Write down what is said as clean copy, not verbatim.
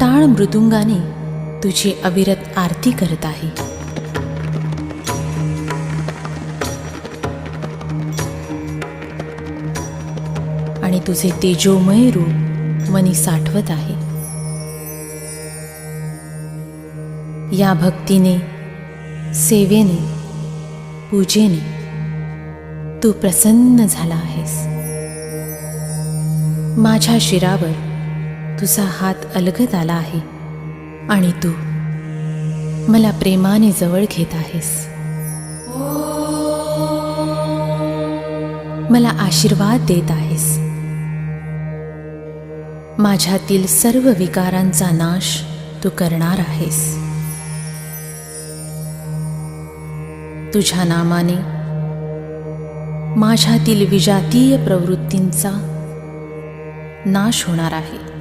टाळ मृदुंगाने तुझी अविरत आरती करत आहे. आणि तुझे तेजोमय रूप मनी साठवत आहे. या भक्तीने, सेवेने, पूजेने तू प्रसन्न झाला आहेस. माझ्या शिरावर तुझा हात अलगद आला आहे आणि तू मला प्रेमाने जवळ घेत आहेस. मला आशीर्वाद देत आहेस. माझ्यातील सर्व विकारांचा नाश तू करणार आहेस. तुझ्या नामाने माझ्यातील विजातीय प्रवृत्तींचा नाश होणार आहे.